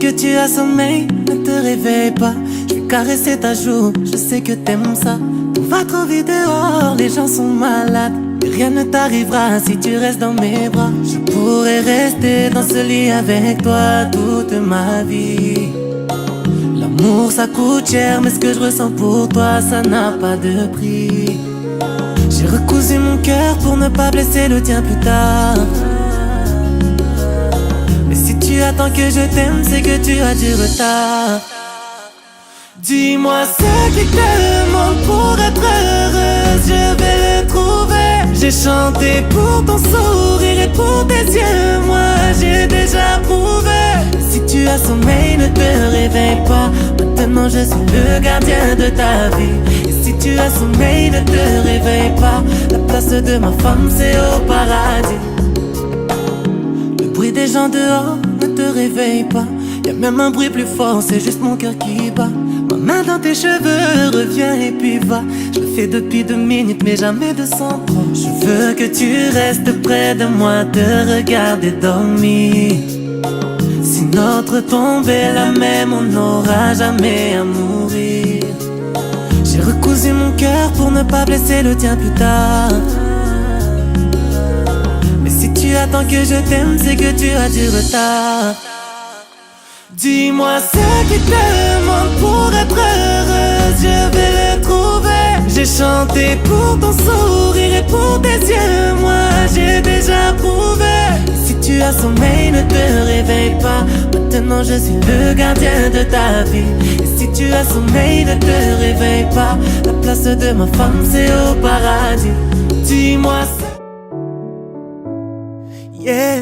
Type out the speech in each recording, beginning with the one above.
que tu as sommeil, ne te réveille pas. Je vais caresser ta joue, je sais que t'aimes ça. On va trop vite dehors, les gens sont malades. Et rien ne t'arrivera si tu restes dans mes bras. Je pourrais rester dans ce lit avec toi toute ma vie. L'amour ça coûte cher, mais ce que je ressens pour toi, ça n'a pas de prix. J'ai recousu mon cœur pour ne pas blesser le tien plus tard. Mais si tu attends que je t'aime, c'est que tu as du retard. Dis-moi ce qui te manque pour être heureuse, je vais le trouver. J'ai chanté pour ton sourire et pour tes yeux, moi j'ai déjà prouvé. Si tu as sommeil, ne te réveille pas. Maintenant je suis le gardien de ta vie. Et si tu as sommeil, ne te réveille pas. La place de ma femme c'est au paradis. Le bruit des gens dehors ne te réveille pas. Y'a même un bruit plus fort, c'est juste mon cœur qui bat. Ma main dans tes cheveux, reviens et puis va. Je le fais depuis 2 minutes mais jamais de 100 ans. Je veux que tu restes près de moi, te regarder dormir. Si notre tombe est la même, on n'aura jamais à mourir. J'ai recousu mon cœur pour ne pas blesser le tien plus tard. Mais si tu attends que je t'aime, c'est que tu as du retard. Dis-moi ce qui te manque pour être heureuse, je vais le trouver. J'ai chanté pour ton sourire et pour tes yeux, moi j'ai déjà prouvé. Si tu as sommeil, ne te réveille pas. Maintenant je suis le gardien de ta vie. Et si tu as sommeil, ne te réveille pas. La place de ma femme c'est au paradis. Dis-moi ça. Yeah.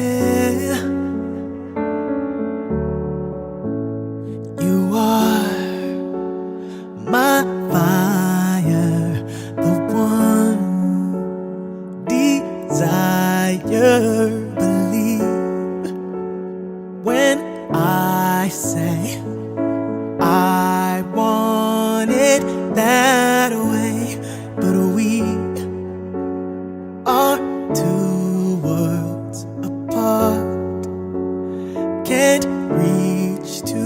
You are my fire, the one desire. Believe when I say I want it that way. But we are 2 worlds apart. Can't reach to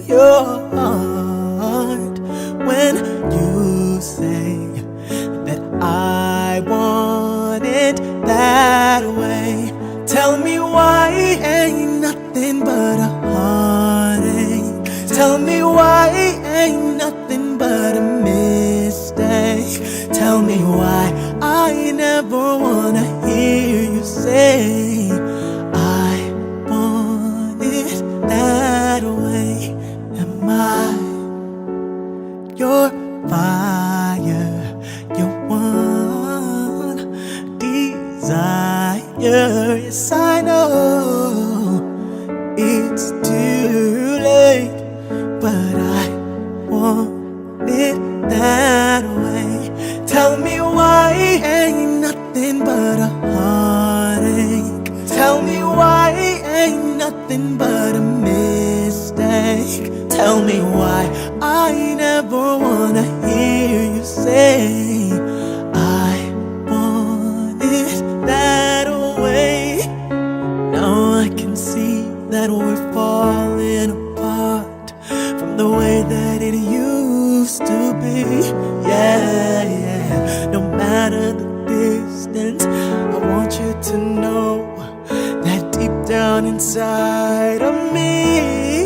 your heart when you say that I want it that way. Tell me why ain't nothing but a heartache. Tell me why ain't nothing but a mistake. Tell me why I never wanna hear you say I want it that way. Am I your fire, your one desire? Yes, I know it's too late, but I want it that way. Tell me why ain't nothing but a heartache. Tell me why ain't nothing but a mistake. Tell me why I never wanna hear you say I want it that way. Now I can see that we're falling apart from the way that it used to be. Yeah, yeah. No matter the distance, I want you to know that deep down inside of me,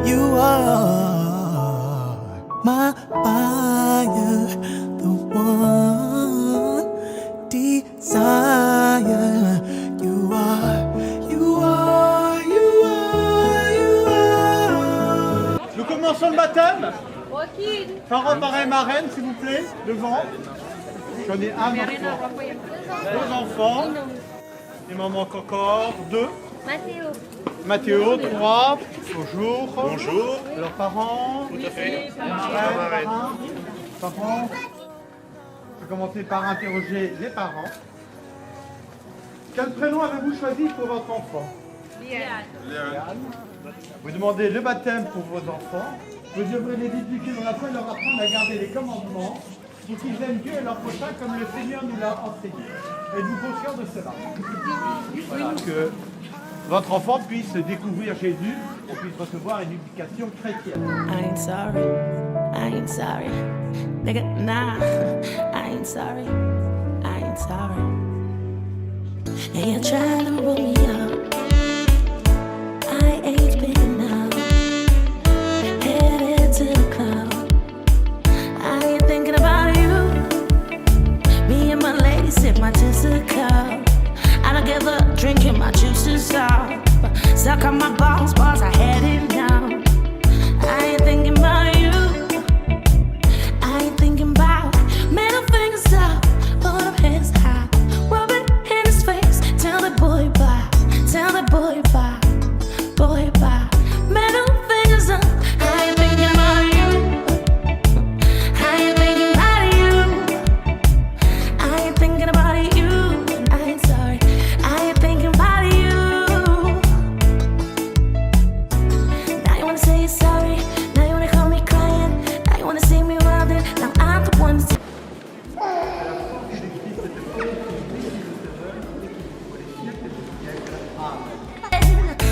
you are my fire, the one desire. You are, you are, you are, you are. Nous commençons le baptême. Parents, parrain, marraine, s'il vous plaît, devant. J'en ai un enfant. 2 enfants. Il m'en manque encore 2. Mathéo, 3. Bonjour. Bonjour. Leurs parents. Tout à fait. Marraine, parents. Je vais commencer par interroger les parents. Quel prénom avez-vous choisi pour votre enfant? Léane. Vous demandez le baptême pour vos enfants. Vous devrez les éduquer dans la foi et leur apprendre à garder les commandements pour qu'ils aiment Dieu et leur prochain comme le Seigneur nous l'a enseigné. Êtes-vous conscient de cela? Voilà, que votre enfant puisse découvrir Jésus et puisse recevoir une éducation chrétienne. I ain't sorry, I ain't sorry, nigga, nah, I ain't sorry, I ain't sorry. And you're trying to roll me up, I ain't big enough, headed to the club, I ain't thinking about you, me and my lady sip my 𝗕𝗏𝗧𝗜𝗏, I don't give a drink in my juices up, suck on my balls, I had it down. I ain't thinking about you. I ain't thinking about middle fingers up, put up hands high, rub it in his face. Tell the boy bye, tell the boy bye, boy bye. Middle fingers up. I ain't thinking about you. I ain't thinking about you. I ain't thinking about you. And I ain't sorry. I ain't thinking about you. Now you wanna say you're sorry. Now you wanna call me crying. Now you wanna see me wildin'. Now I'm the one to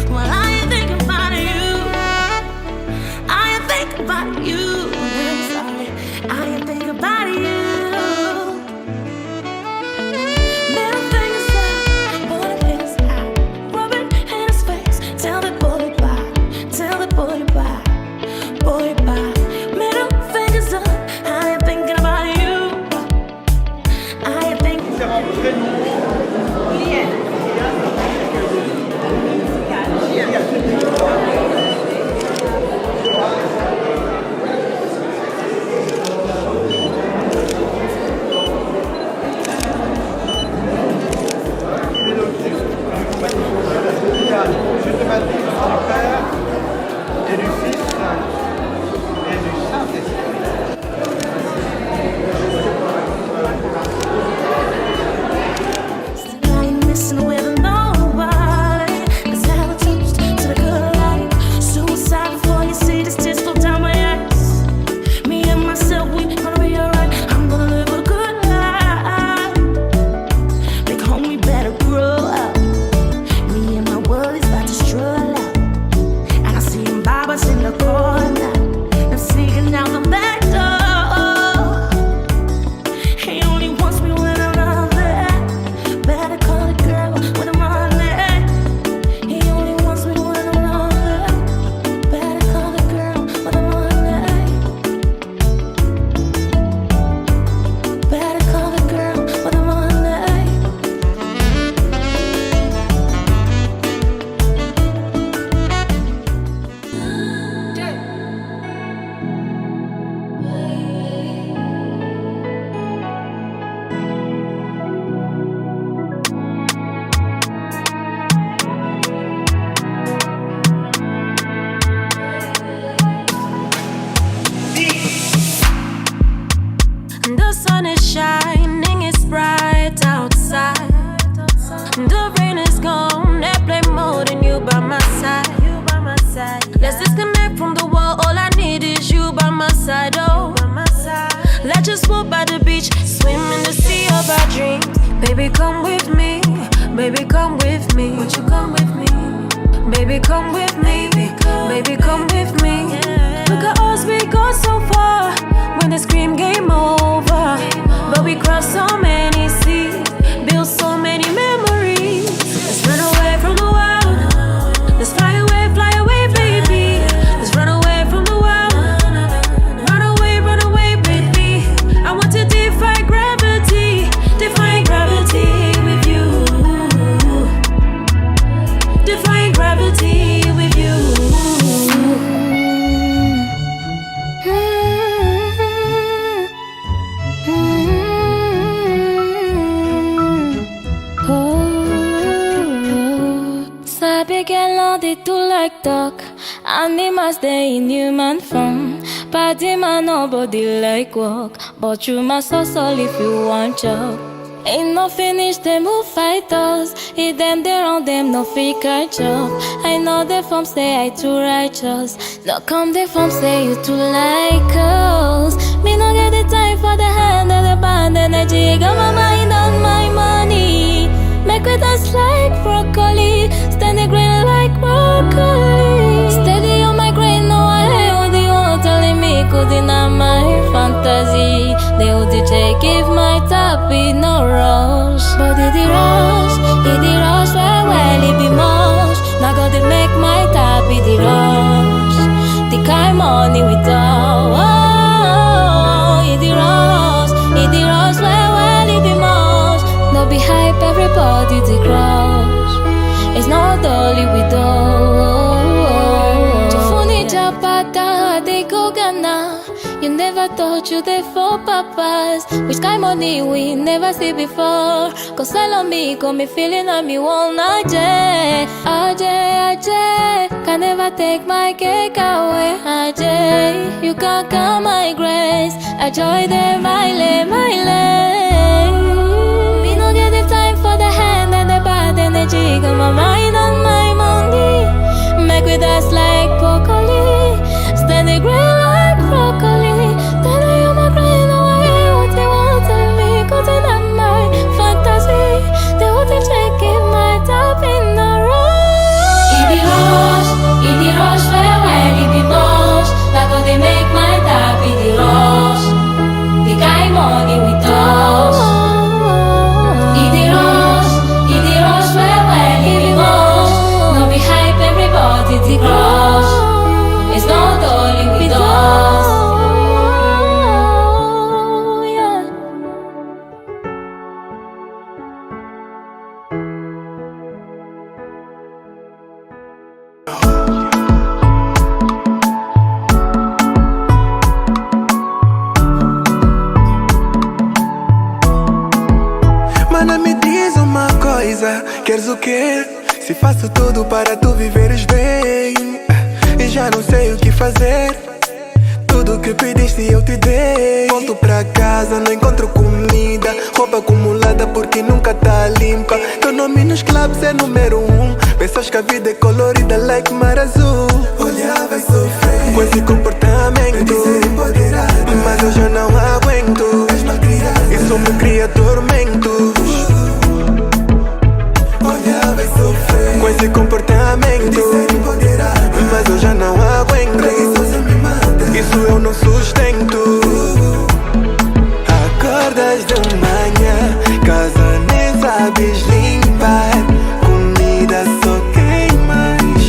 well, I ain't thinking about you. I ain't thinking about you. I'm sorry. I ain't thinking about you. Middle fingers up, put it in his eye, rub it in his face. Tell the boy bye, tell the boy bye, boy bye. Middle fingers up. I ain't thinking about you. I ain't thinking. Différents prénoms. Je te baptise du Père et du Fils et du Saint-Esprit. Still I ain't missing with nobody. 'Cause I was touched to the good life. Suicide before you see this tears flow down my eyes. Me and myself, we gonna be alright. I'm gonna live a good life. Big homie better grow up. Me and my world is about to stroll out. And I see him bobbers in the corner. I'm sneaking out the back door. He only wants me when I'm not there. Better call the girl with the money. He only wants me when I'm not there. Better call the girl with the money. Better call the girl with the money. The sun is shining, it's bright outside. The rain is gone, airplane mode, and you by my side. Let's disconnect from the world, all I need is you by my side, oh. Let's just walk by the beach, swim in the sea of our dreams. Baby, come with me, baby, come with me. Won't you come with me? Baby, come with me, baby, come with me. Look at us, we go so far. When they scream game over, but we cross so many seas, build so many memories. Let's run away from the world. Let's fly away, baby. Let's run away from the world. Run away, baby. I want to defy gravity with you. Defying gravity with you. Sabi girl they do like duck. Animals they in human form. Body man nobody like walk. But you must hustle if you want job. Ain't no finish them who fight us. Hit them there on them no fake catch up. I know the form say I too righteous. No come the form say you too like us. Me no get the time for the hand of the band energy. Got my mind on my money. Make with us like broccoli. Standing green dolly we do. Tufuni chapata they go Ghana. You never thought you there for papas. Which kind money we never see before. Cause tell me, got me feeling on me one Ajay. Can never take my cake away. Ajay, you can't count my grace. I joy there, my lay. Me no get the time for the hand and the bad energy. Got my mind on my money. Make with us like broccoli. Stand the grill like broccoli. Tell you my crying away. What they want tell me. Cause it's not my fantasy. They want to check in my top in the road. It be rush, farewell, it be rush. Like how they make my top in the rush. The guy money we touch. It be rush, farewell, it be rush. No be hype, everybody the crush. It's not only with us. Yeah. Mana, me diz uma coisa, queres o quê? Se faço tudo para tu viveres bem e já não sei o que fazer. Tudo que pediste eu te dei. Volto pra casa, não encontro comida. Roupa acumulada porque nunca tá limpa. Teu nome nos clubs é número 1. Pensas que a vida é colorida like mar azul. Olhar vai sofrer com esse comportamento. Mas eu já não aguento. Isso me cria tormentos. Olhar vai sofrer com esse comportamento. Mas eu já não aguento. Isso eu não sustento. Acordas de manhã, casa nem sabes limpar. Comida só queimas,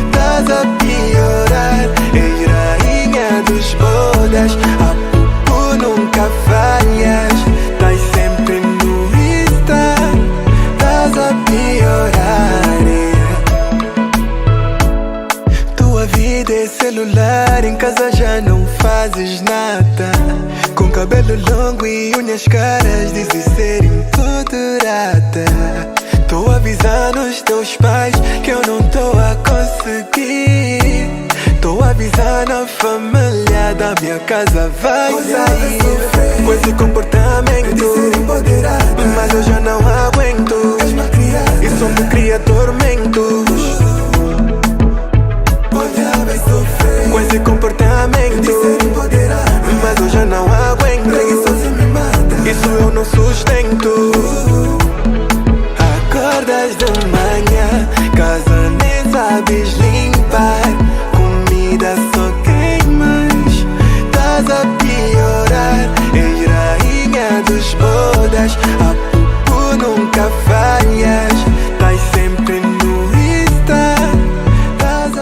estás a piorar. És rainha dos bodas, a pupu nunca falhas. Estás sempre no Insta, estás a piorar. Tua vida é celular, em casa já não fazes nada. Com cabelo longo e unhas caras, dizes ser empoderada. Tô avisando os teus pais que eu não tô a conseguir. Tô avisando a família da minha casa vai sair com esse comportamento. Mas eu já não aguento. Isso me cria tormentos. Com esse comportamento, mas eu já não aguento. Isso eu não sustento. Acordas de manhã, casa nem sabes limpar. Comida só queimas, estás a piorar. És rainha dos bodas, a pupu nunca falhas. Estás sempre no Insta, estás a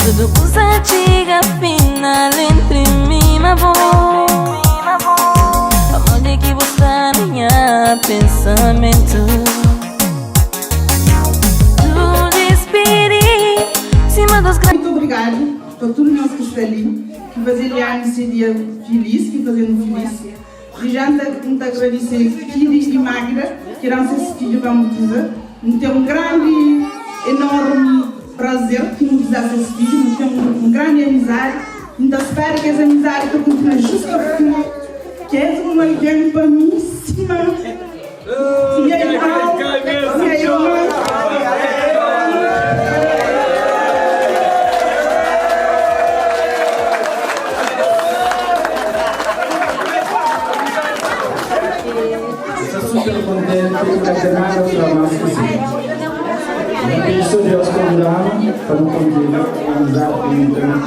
Tudo coisa chega final entre mim e avó. Aonde que você está minha pensamento? Tu despedi cima dos grandes. Muito obrigado para todos nós que estão ali, que fazem esse dia feliz, que fazem feliz. Desejando muito agradecer Kiri e Magra, que irão ser assistidos para motivar. Tem um grande, enorme prazer que nos dá esse vídeo, temos uma grande amizade. Então espero que essa amizade continue justo ao final, que é uma alguém para mim, super contente per chiamare la nostra penso di ascoltare per un continuo mangiato immagino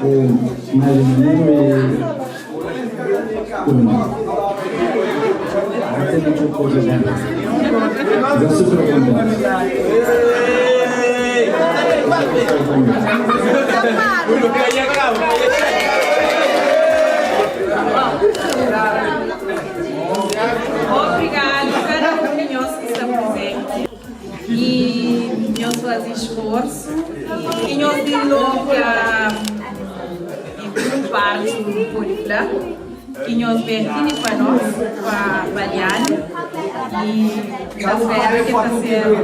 e grazie di tutto così sono super contento. Obrigado a cada um de nós que está presente e nós fazemos esforço e nós de novo em parte do Polifla que nós vemos para nós, para avaliar e da fé que está sendo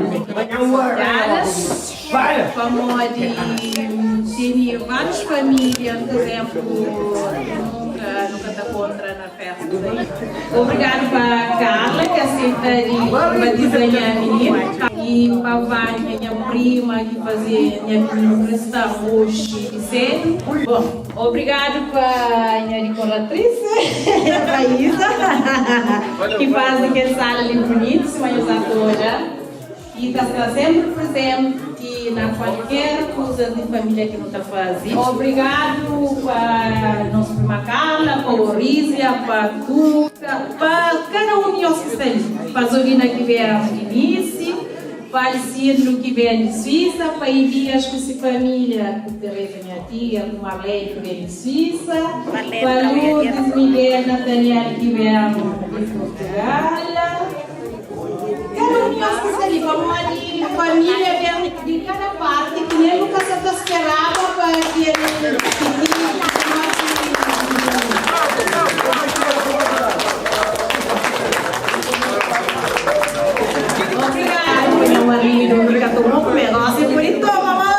como de várias famílias, por exemplo, nunca está contra na festa. Obrigado para a Carla, que aceita de batizar minha menina. E para a Vânia, minha prima, que fazia minha menina cristã hoje e cedo. Bom, obrigado para a minha decoratriz, a Isa, que faz aquele sala ali bonito, se vai usar toda. E está sempre presente na qualquer coisa de família que não está fazendo. Obrigado para nossa prima Carla, para o Rízia, para tu, para cada um de nós que está ali. Para a Zorina que vieram de início, para o Ciro que veio de Suíça, para Elias com sua família, com Teresa, minha tia, com Marlene que veio de Suíça, para Lourdes, Miguel, Nathaniel que vieram de Portugal. Cada um de nós que está ali, como uma família vem de cada parte, que nem nunca se esperava para que ele obrigado, meu marido, obrigado por comer, nossa, é bonito, mamãe.